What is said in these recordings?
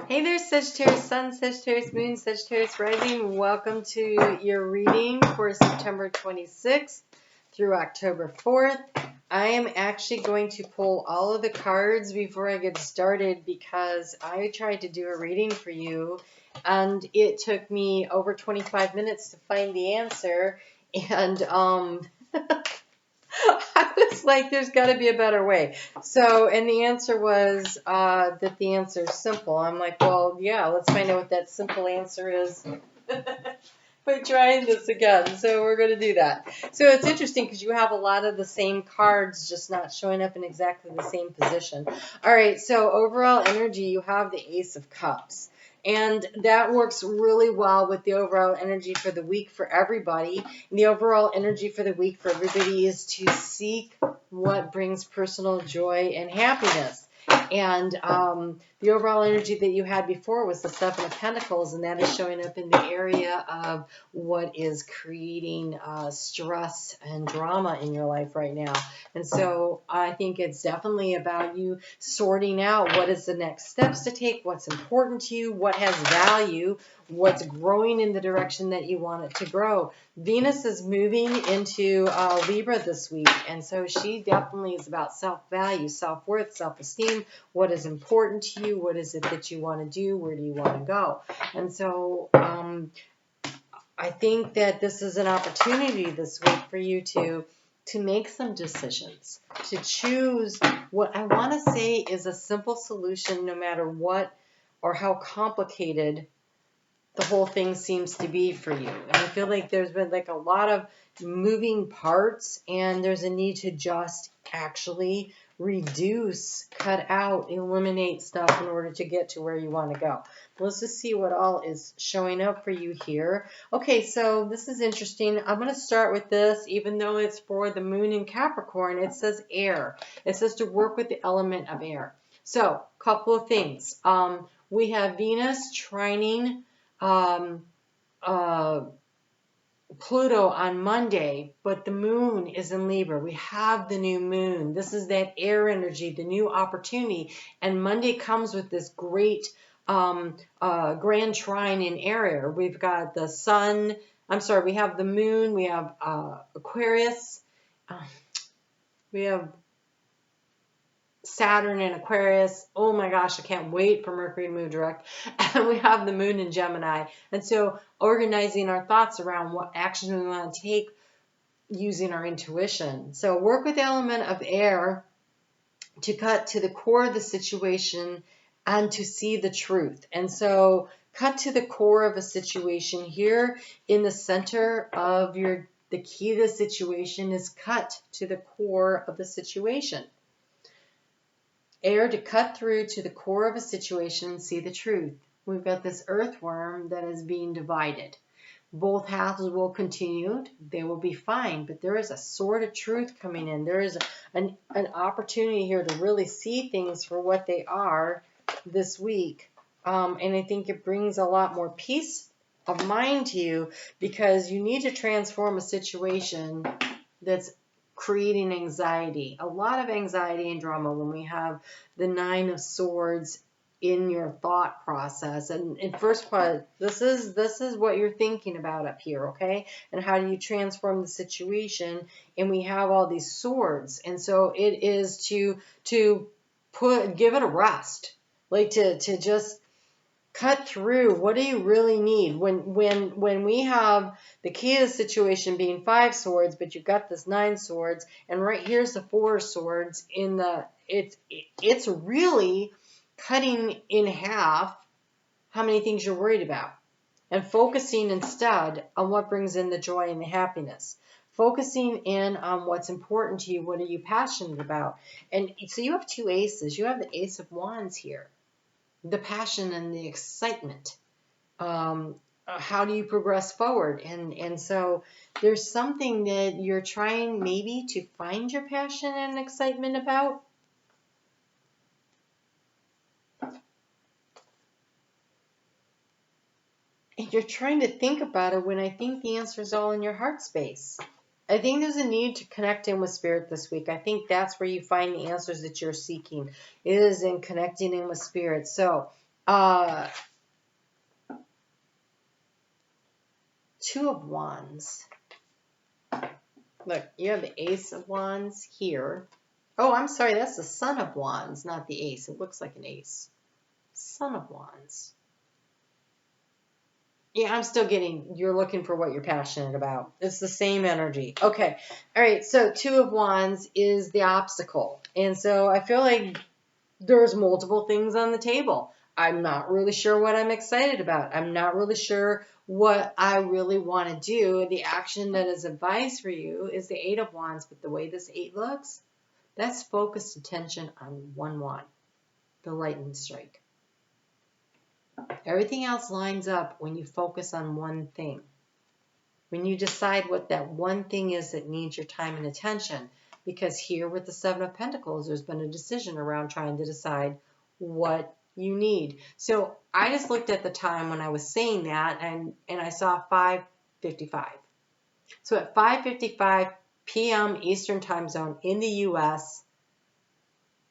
Hey there, Sagittarius Sun, Sagittarius Moon, Sagittarius Rising. Welcome to your reading for September 26th through October 4th. I am actually going to pull all of the cards before I get started because I tried to do a reading for you and it took me over 25 minutes to find the answer. And I was like, there's got to be a better way. So, and the answer was that the answer is simple. I'm like, well, yeah, let's find out what that simple answer is by trying this again. So we're going to do that. So it's interesting because you have a lot of the same cards, just not showing up in exactly the same position. All right, so overall energy, you have the Ace of Cups. And that works really well with the overall energy for the week for everybody. And the overall energy for the week for everybody is to seek what brings personal joy and happiness. And the overall energy that you had before was the Seven of Pentacles, and that is showing up in the area of what is creating stress and drama in your life right now. And so I think it's definitely about you sorting out what is the next steps to take, what's important to you, what has value, what's growing in the direction that you want it to grow. Venus is moving into Libra this week, and so she definitely is about self-value, self-worth, self-esteem, what is important to you, what is it that you want to do, where do you want to go. And so I think that this is an opportunity this week for you to make some decisions, to choose what I want to say is a simple solution no matter what or how complicated the whole thing seems to be for you. And I feel like there's been like a lot of moving parts and there's a need to just actually reduce, cut out, eliminate stuff in order to get to where you want to go. Let's just see what all is showing up for you here. Okay, so this is interesting. I'm going to start with this, even though it's for the moon in Capricorn. It says air. It says to work with the element of air. So, a couple of things. We have Venus trining Pluto on Monday, but the moon is in Libra. We have the new moon. This is that air energy, the new opportunity. And Monday comes with this great grand trine in air. We've got the sun. I'm sorry, we have the moon. We have Aquarius. We have Saturn in Aquarius. Oh my gosh, I can't wait for Mercury to move direct. And we have the moon in Gemini. And so organizing our thoughts around what action we want to take using our intuition. So work with the element of air to cut to the core of the situation and to see the truth. And so cut to the core of a situation here in the center of the key to the situation is cut to the core of the situation. Air to cut through to the core of a situation and see the truth. We've got this earthworm that is being divided. Both halves will continue. They will be fine, but there is a sword of truth coming in. There is an opportunity here to really see things for what they are this week. And I think it brings a lot more peace of mind to you because you need to transform a situation that's creating anxiety, a lot of anxiety and drama when we have the Nine of Swords in your thought process. And in first part, this is what you're thinking about up here, okay? And how do you transform the situation? And we have all these swords, and so it is to give it a rest, like to just cut through. What do you really need when we have the key to the situation being 5 swords, but you've got this 9 swords, and right here's the 4 swords in the it's really cutting in half how many things you're worried about and focusing instead on what brings in the joy and the happiness. Focusing in on what's important to you. What are you passionate about? And so you have 2 aces. You have the Ace of Wands here. The passion and the excitement. How do you progress forward? And so there's something that you're trying maybe to find your passion and excitement about. And you're trying to think about it when I think the answer is all in your heart space. I think there's a need to connect in with Spirit this week. I think that's where you find the answers that you're seeking. It is in connecting in with Spirit. So Two of Wands. Look, you have the Ace of Wands here. Oh, I'm sorry, that's the Son of Wands, not the Ace. It looks like an Ace. Son of Wands. Yeah, I'm still getting, you're looking for what you're passionate about. It's the same energy. Okay. All right. So Two of Wands is the obstacle. And so I feel like there's multiple things on the table. I'm not really sure what I'm excited about. I'm not really sure what I really want to do. The action that is advised for you is the Eight of Wands. But the way this 8 looks, that's focused attention on one wand, the lightning strike. Everything else lines up when you focus on one thing. When you decide what that one thing is that needs your time and attention. Because here with the Seven of Pentacles, there's been a decision around trying to decide what you need. So I just looked at the time when I was saying that, and I saw 5:55. So at 5:55 p.m. Eastern Time Zone in the U.S.,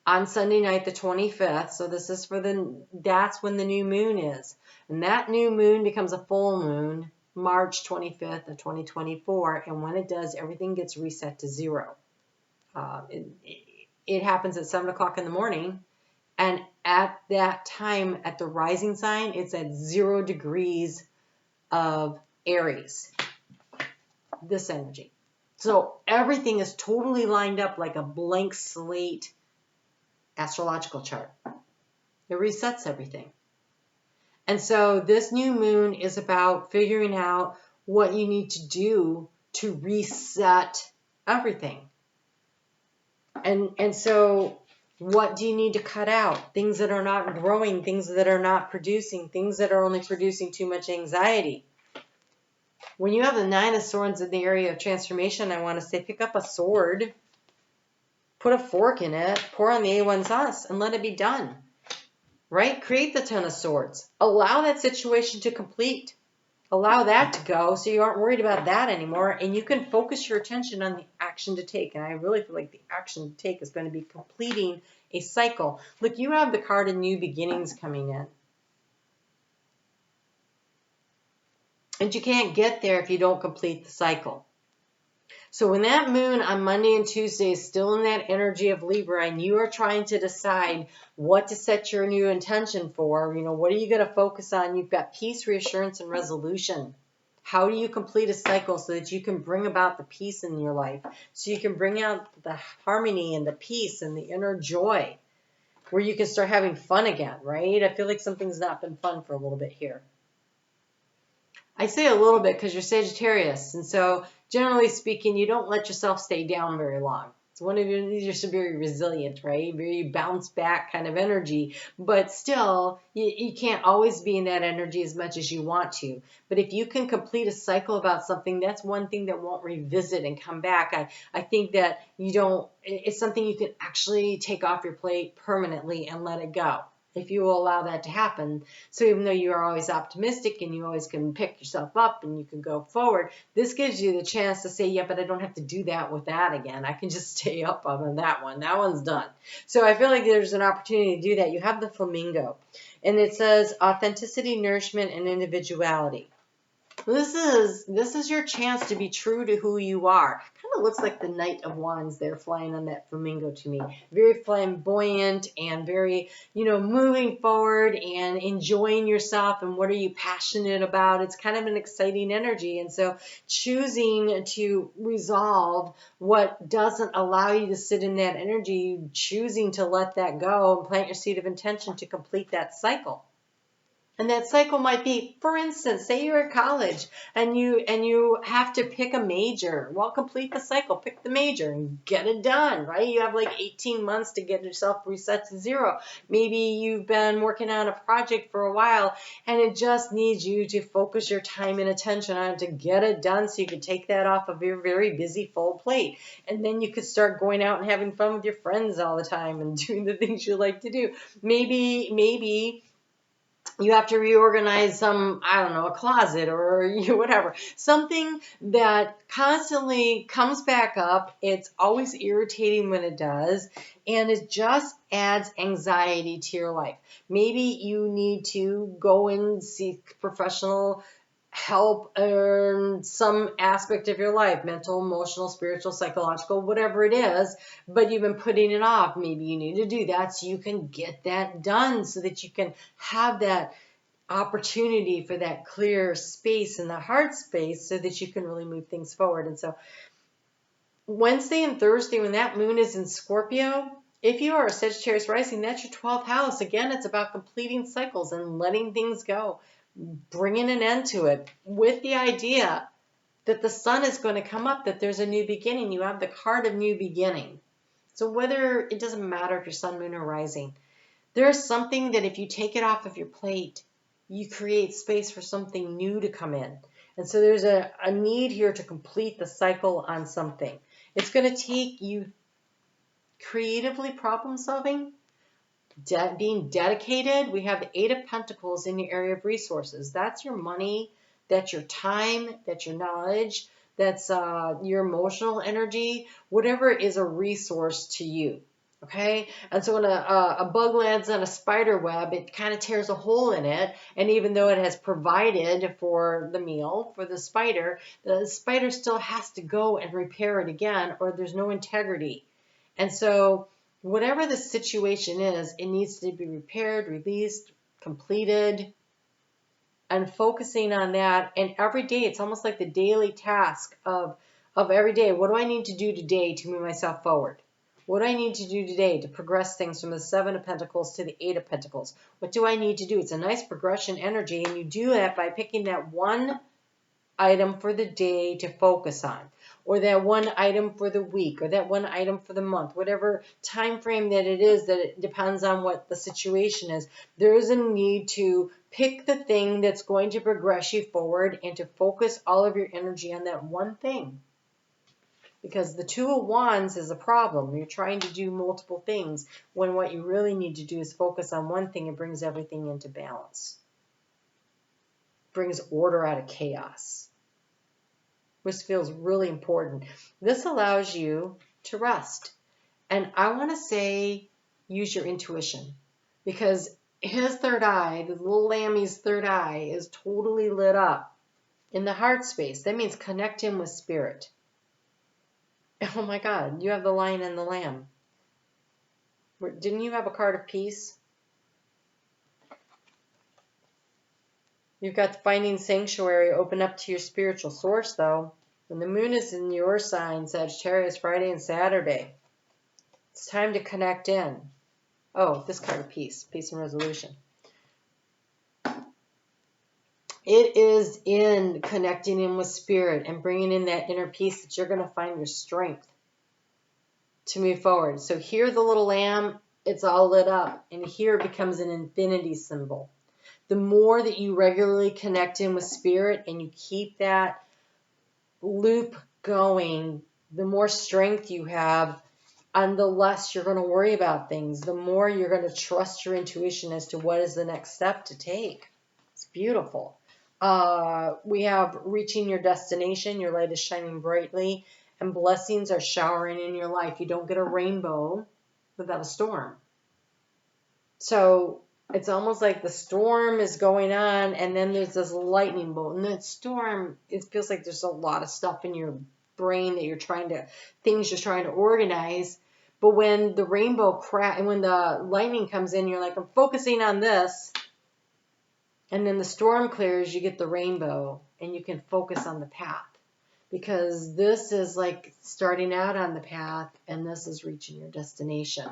on Sunday night, the 25th, so this is for that's when the new moon is. And that new moon becomes a full moon, March 25th of 2024. And when it does, everything gets reset to 0. It happens at 7 o'clock in the morning. And at that time, at the rising sign, it's at 0 degrees of Aries, this energy. So everything is totally lined up like a blank slate astrological chart. It resets everything. And so this new moon is about figuring out what you need to do to reset everything. And so what do you need to cut out? Things that are not growing, things that are not producing, things that are only producing too much anxiety. When you have the 9 of Swords in the area of transformation, I want to say pick up a sword, put a fork in it, pour on the A1 sauce, and let it be done. Right? Create the 10 of Swords. Allow that situation to complete. Allow that to go so you aren't worried about that anymore, and you can focus your attention on the action to take. And I really feel like the action to take is going to be completing a cycle. Look, you have the card of new beginnings coming in. And you can't get there if you don't complete the cycle. So when that moon on Monday and Tuesday is still in that energy of Libra and you are trying to decide what to set your new intention for, what are you going to focus on? You've got peace, reassurance, and resolution. How do you complete a cycle so that you can bring about the peace in your life? So you can bring out the harmony and the peace and the inner joy where you can start having fun again, right? I feel like something's not been fun for a little bit here. I say a little bit because you're Sagittarius, and so generally speaking, you don't let yourself stay down very long. It's one of you're very resilient, right? Very bounce back kind of energy, but still, you can't always be in that energy as much as you want to. But if you can complete a cycle about something, that's one thing that won't revisit and come back. I think that it's something you can actually take off your plate permanently and let it go, if you will allow that to happen. So even though you are always optimistic and you always can pick yourself up and you can go forward, this gives you the chance to say, yeah, but I don't have to do that with that again. I can just stay up on that one. That one's done. So I feel like there's an opportunity to do that. You have the flamingo, and it says authenticity, nourishment, and individuality. This is your chance to be true to who you are. Kind of looks like the Knight of Wands there flying on that flamingo to me. Very flamboyant and very, moving forward and enjoying yourself and what are you passionate about. It's kind of an exciting energy. And so choosing to resolve what doesn't allow you to sit in that energy, choosing to let that go and plant your seed of intention to complete that cycle. And that cycle might be, for instance, say you're at college and you have to pick a major. Well, complete the cycle, pick the major and get it done, right? You have like 18 months to get yourself reset to 0. Maybe you've been working on a project for a while and it just needs you to focus your time and attention on it to get it done so you can take that off of your very busy full plate. And then you could start going out and having fun with your friends all the time and doing the things you like to do. Maybe You have to reorganize some, I don't know, a closet or whatever. Something that constantly comes back up. It's always irritating when it does. And it just adds anxiety to your life. Maybe you need to go and seek professional help in some aspect of your life, mental, emotional, spiritual, psychological, whatever it is, but you've been putting it off. Maybe you need to do that so you can get that done, so that you can have that opportunity for that clear space in the heart space, so that you can really move things forward. And so Wednesday and Thursday, when that moon is in Scorpio, if you are a Sagittarius rising, that's your 12th house. Again, it's about completing cycles and letting things go, bringing an end to it, with the idea that the sun is going to come up, that there's a new beginning. You have the card of new beginning. So whether, it doesn't matter if you're sun, moon, or rising, there's something that if you take it off of your plate, you create space for something new to come in. And so there's a need here to complete the cycle on something. It's going to take you creatively problem solving, being dedicated. We have the Eight of Pentacles in your area of resources. That's your money, that's your time, that's your knowledge, that's your emotional energy, whatever is a resource to you. Okay, and so when a bug lands on a spider web, it kind of tears a hole in it. And even though it has provided for the meal for the spider still has to go and repair it again, or there's no integrity. And so whatever the situation is, it needs to be repaired, released, completed, and focusing on that. And every day, it's almost like the daily task of every day. What do I need to do today to move myself forward? What do I need to do today to progress things from the Seven of Pentacles to the Eight of Pentacles? What do I need to do? It's a nice progression energy, and you do that by picking that one item for the day to focus on, or that one item for the week, or that one item for the month, whatever time frame that it is, that it depends on what the situation is. There is a need to pick the thing that's going to progress you forward and to focus all of your energy on that one thing. Because the Two of Wands is a problem. You're trying to do multiple things when what you really need to do is focus on one thing. It brings everything into balance. Brings order out of chaos, which feels really important. This allows you to rest. And I want to say, use your intuition, because his third eye, the little lammy's third eye, is totally lit up in the heart space. That means connect in with spirit. Oh my God, you have the lion and the lamb. Didn't you have a card of peace? You've got finding sanctuary, open up to your spiritual source, though. When the moon is in your sign, Sagittarius, Friday and Saturday, it's time to connect in. Oh, this card of peace, peace and resolution. It is in connecting in with spirit and bringing in that inner peace that you're going to find your strength to move forward. So here, the little lamb, it's all lit up, and here it becomes an infinity symbol. The more that you regularly connect in with spirit and you keep that loop going, the more strength you have, and the less you're going to worry about things. The more you're going to trust your intuition as to what is the next step to take. It's beautiful. We have reaching your destination. Your light is shining brightly, and blessings are showering in your life. You don't get a rainbow without a storm. So it's almost like the storm is going on, and then there's this lightning bolt. And that storm, it feels like there's a lot of stuff in your brain that things you're trying to organize. But when the rainbow and when the lightning comes in, you're like, I'm focusing on this. And then the storm clears, you get the rainbow, and you can focus on the path. Because this is like starting out on the path, and this is reaching your destination.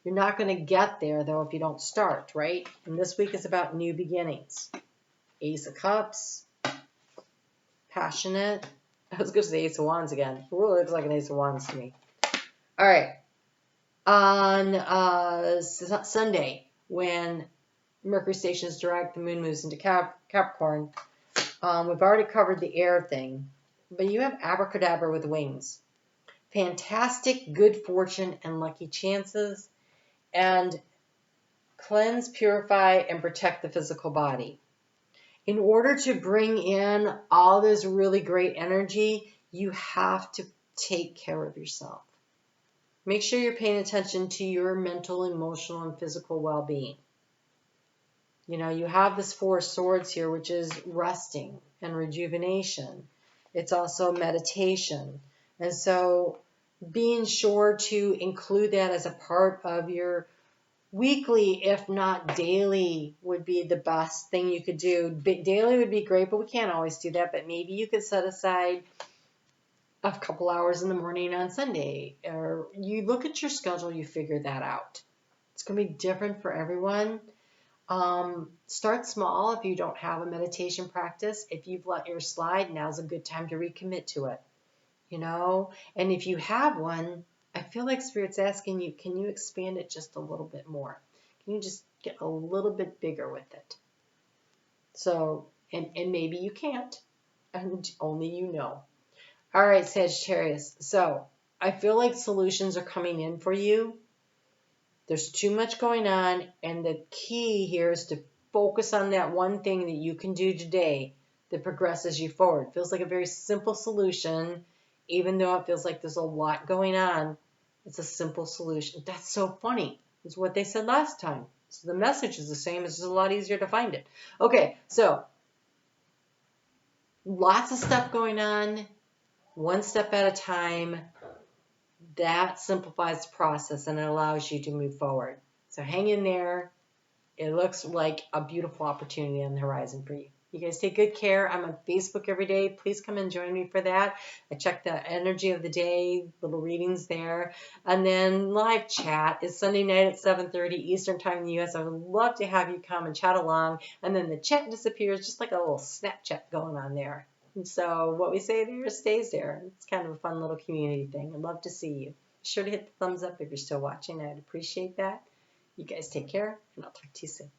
You're not going to get there, though, if you don't start, right? And this week is about new beginnings. Ace of Cups, passionate. I was going to say Ace of Wands again. It really looks like an Ace of Wands to me. All right. On Sunday, when Mercury stations direct, the moon moves into Capricorn. We've already covered the air thing, but you have abracadabra with wings. Fantastic good fortune and lucky chances. And cleanse, purify, and protect the physical body. In order to bring in all this really great energy, you have to take care of yourself. Make sure you're paying attention to your mental, emotional, and physical well-being. You know, you have this Four of Swords here, which is resting and rejuvenation. It's also meditation. And so being sure to include that as a part of your weekly, if not daily, would be the best thing you could do. Daily would be great, but we can't always do that. But maybe you could set aside a couple hours in the morning on Sunday, or you look at your schedule, you figure that out. It's going to be different for everyone. Start small if you don't have a meditation practice. If you've let yours slide, now's a good time to recommit to it. You know, and if you have one, I feel like Spirit's asking you, can you expand it just a little bit more? Can you just get a little bit bigger with it? So, and maybe you can't, and only you know. All right, Sagittarius. So I feel like solutions are coming in for you. There's too much going on, and the key here is to focus on that one thing that you can do today that progresses you forward. It feels like a very simple solution, even though it feels like there's a lot going on. It's a simple solution. That's so funny. It's what they said last time. So the message is the same. It's just a lot easier to find it. Okay, so lots of stuff going on, one step at a time. That simplifies the process and it allows you to move forward. So hang in there. It looks like a beautiful opportunity on the horizon for you. You guys take good care. I'm on Facebook every day. Please come and join me for that. I check the energy of the day, little readings there. And then live chat is Sunday night at 7:30 Eastern Time in the U.S. I would love to have you come and chat along. And then the chat disappears, just like a little Snapchat going on there. And so what we say there stays there. It's kind of a fun little community thing. I'd love to see you. Be sure to hit the thumbs up if you're still watching. I'd appreciate that. You guys take care, and I'll talk to you soon.